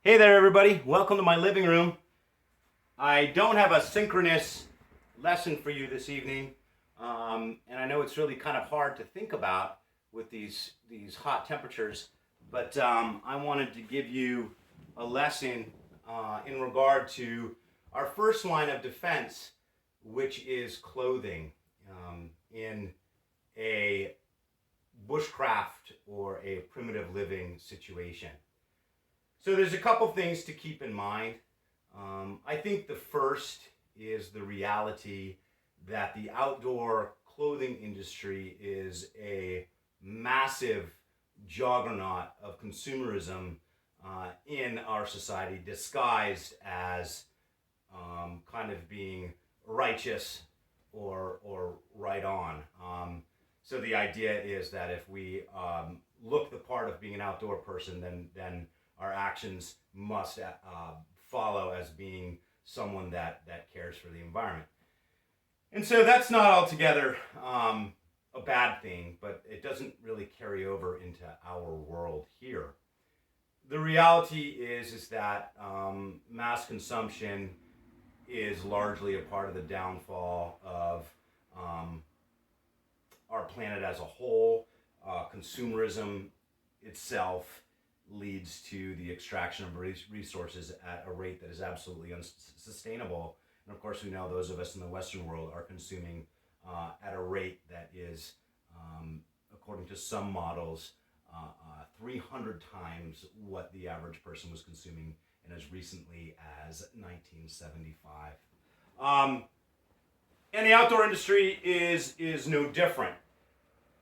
Hey there, everybody. Welcome to my living room. I don't have a synchronous lesson for you this evening, and I know it's really kind of hard to think about with these hot temperatures, but I wanted to give you a lesson in regard to our first line of defense, which is clothing in a bushcraft or a primitive living situation. So there's a couple things to keep in mind. I think the first is the reality that the outdoor clothing industry is a massive juggernaut of consumerism in our society, disguised as kind of being righteous or right on. So the idea is that if we look the part of being an outdoor person, then our actions must follow as being someone that cares for the environment. And so that's not altogether a bad thing, but it doesn't really carry over into our world here. The reality is that mass consumption is largely a part of the downfall of our planet as a whole. Consumerism itself leads to the extraction of resources at a rate that is absolutely unsustainable. And of course, we know those of us in the Western world are consuming at a rate that is, according to some models, 300 times what the average person was consuming in as recently as 1975. And the outdoor industry is no different.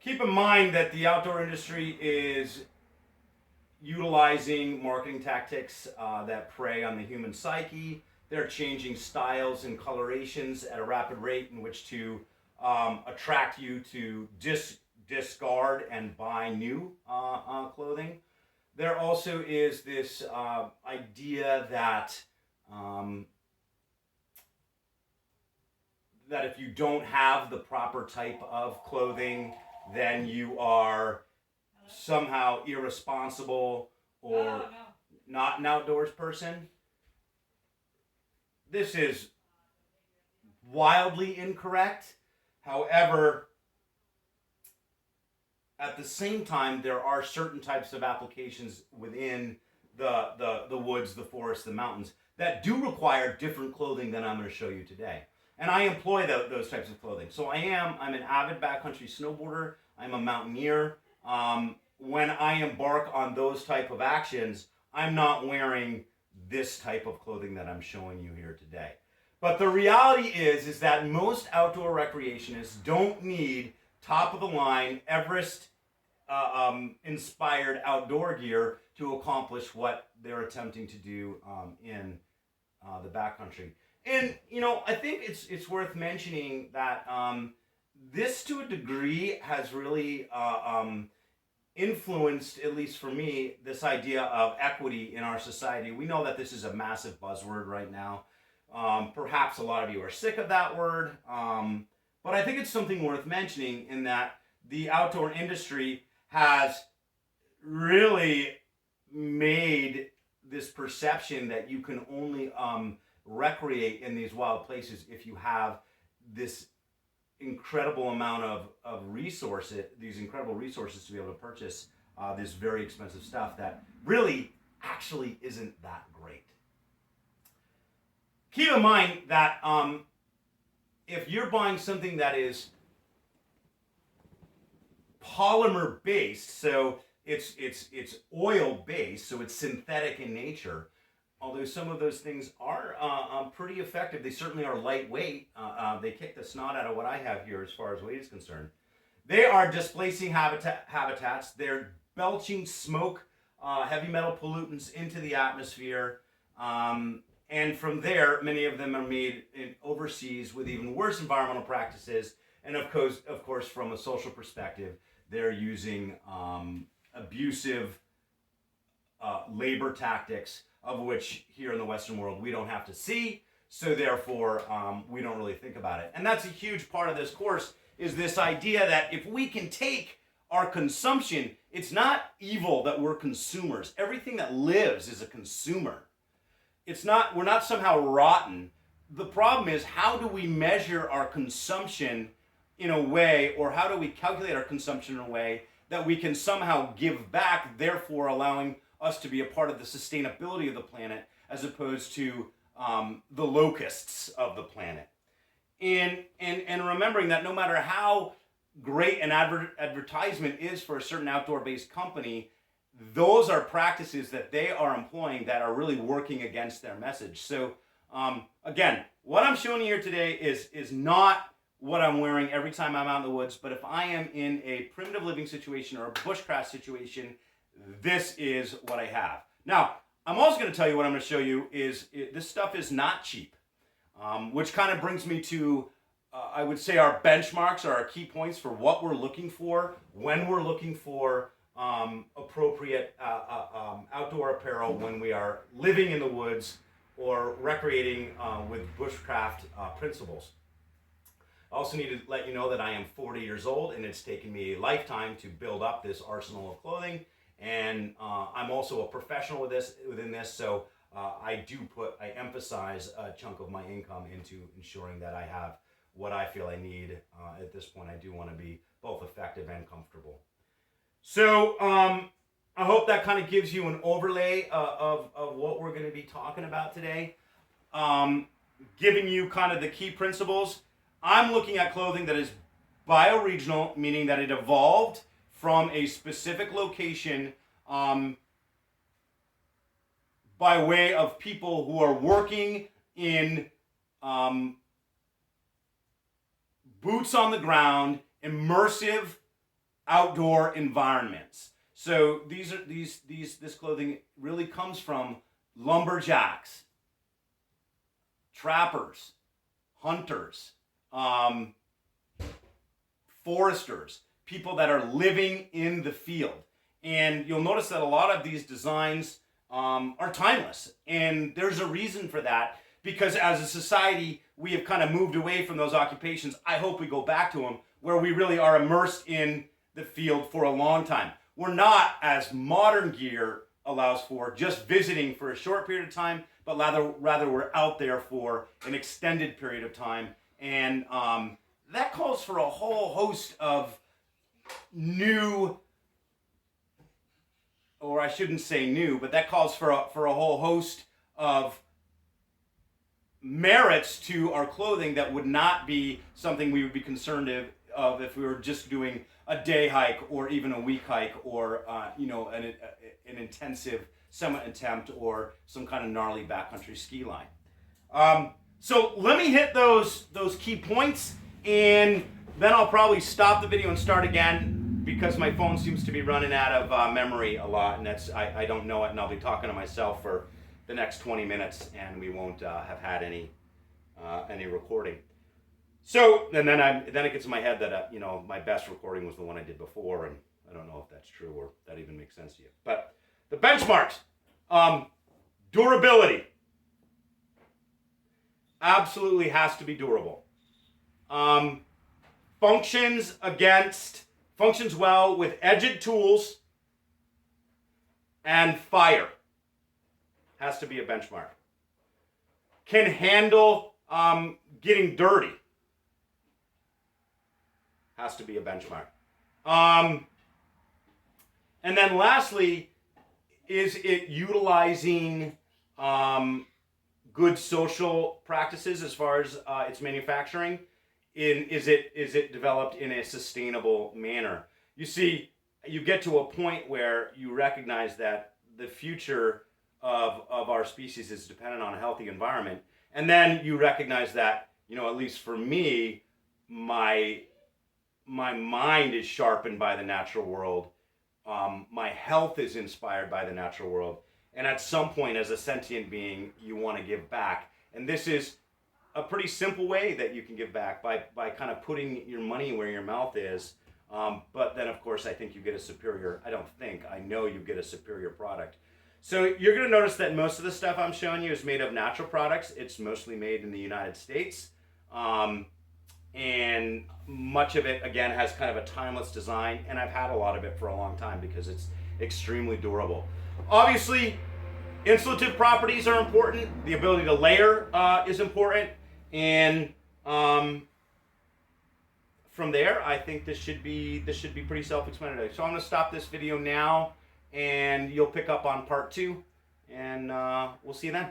Keep in mind that the outdoor industry is utilizing marketing tactics that prey on the human psyche. They're changing styles and colorations at a rapid rate in which to attract you to discard and buy new clothing. There also is this idea that that if you don't have the proper type of clothing, then you are somehow irresponsible or not an outdoors person. This is wildly incorrect. However, at the same time, there are certain types of applications within the woods, the forests, the mountains that do require different clothing than I'm going to show you today. And I employ those types of clothing. So I'm an avid backcountry snowboarder. I'm a mountaineer. When I embark on those type of actions, I'm not wearing this type of clothing that I'm showing you here today. But the reality is that most outdoor recreationists don't need top of the line Everest inspired outdoor gear to accomplish what they're attempting to do in the backcountry. And I think it's worth mentioning that this, to a degree, has really influenced, at least for me, this idea of equity in our society. We know that this is a massive buzzword right now. Perhaps a lot of you are sick of that word, but I think it's something worth mentioning in that the outdoor industry has really made this perception that you can only recreate in these wild places if you have this incredible amount of resources, these incredible resources to be able to purchase this very expensive stuff that really actually isn't that great. Keep in mind that if you're buying something that is polymer based, so it's oil based, so it's synthetic in nature. Although some of those things are pretty effective, they certainly are lightweight. They kick the snot out of what I have here as far as weight is concerned. They are displacing habitats. They're belching smoke, heavy metal pollutants into the atmosphere. And from there, many of them are made overseas with even worse environmental practices. And of course, from a social perspective, they're using abusive labor tactics, of which here in the Western world we don't have to see, so therefore we don't really think about it. And that's a huge part of this course, is this idea that if we can take our consumption, it's not evil that we're consumers. Everything that lives is a consumer. We're not somehow rotten. The problem is, how do we measure our consumption in a way, or how do we calculate our consumption in a way that we can somehow give back, therefore allowing us to be a part of the sustainability of the planet as opposed to the locusts of the planet. And remembering that no matter how great an advertisement is for a certain outdoor-based company, those are practices that they are employing that are really working against their message. So again, what I'm showing you here today is not what I'm wearing every time I'm out in the woods, but if I am in a primitive living situation or a bushcraft situation, this is what I have. Now, I'm also going to tell you what I'm going to show you is this stuff is not cheap, which kind of brings me to, I would say, our benchmarks or our key points for what we're looking for when we're looking for appropriate outdoor apparel when we are living in the woods or recreating with bushcraft principles. I also need to let you know that I am 40 years old and it's taken me a lifetime to build up this arsenal of clothing. And I'm also a professional within this, so I emphasize a chunk of my income into ensuring that I have what I feel I need. At this point, I do want to be both effective and comfortable. So I hope that kind of gives you an overlay of what we're going to be talking about today. Giving you kind of the key principles. I'm looking at clothing that is bioregional, meaning that it evolved from a specific location by way of people who are working in boots on the ground, immersive outdoor environments. So this clothing really comes from lumberjacks, trappers, hunters, foresters, people that are living in the field. And you'll notice that a lot of these designs are timeless. And there's a reason for that, because as a society, we have kind of moved away from those occupations. I hope we go back to them, where we really are immersed in the field for a long time. We're not, as modern gear allows for, just visiting for a short period of time, but rather we're out there for an extended period of time. And that calls for a whole host of new, or I shouldn't say new, but that calls for a whole host of merits to our clothing that would not be something we would be concerned of if we were just doing a day hike or even a week hike or an intensive summit attempt or some kind of gnarly backcountry ski line. So let me hit those key points, and then I'll probably stop the video and start again because my phone seems to be running out of memory a lot, and I don't know it, and I'll be talking to myself for the next 20 minutes, and we won't have had any recording. So, and then it gets in my head that my best recording was the one I did before, and I don't know if that's true or if that even makes sense to you. But the benchmarks, durability, absolutely has to be durable. Functions well with edged tools and fire. Has to be a benchmark. Can handle getting dirty. Has to be a benchmark. And then lastly, is it utilizing good social practices as far as its manufacturing? Is it developed in a sustainable manner? You see, you get to a point where you recognize that the future of our species is dependent on a healthy environment, and then you recognize that, at least for me, my mind is sharpened by the natural world. My health is inspired by the natural world. And at some point, as a sentient being, you want to give back. And this is a pretty simple way that you can give back by kind of putting your money where your mouth is. But then, of course, I think you get I know you get a superior product. So you're going to notice that most of the stuff I'm showing you is made of natural products. It's mostly made in the United States. and much of it again has kind of a timeless design, and I've had a lot of it for a long time because it's extremely durable. Obviously, insulative properties are important. The ability to layer is important, and from there, I think this should be pretty self-explanatory. So I'm going to stop this video now, and you'll pick up on part 2, and we'll see you then.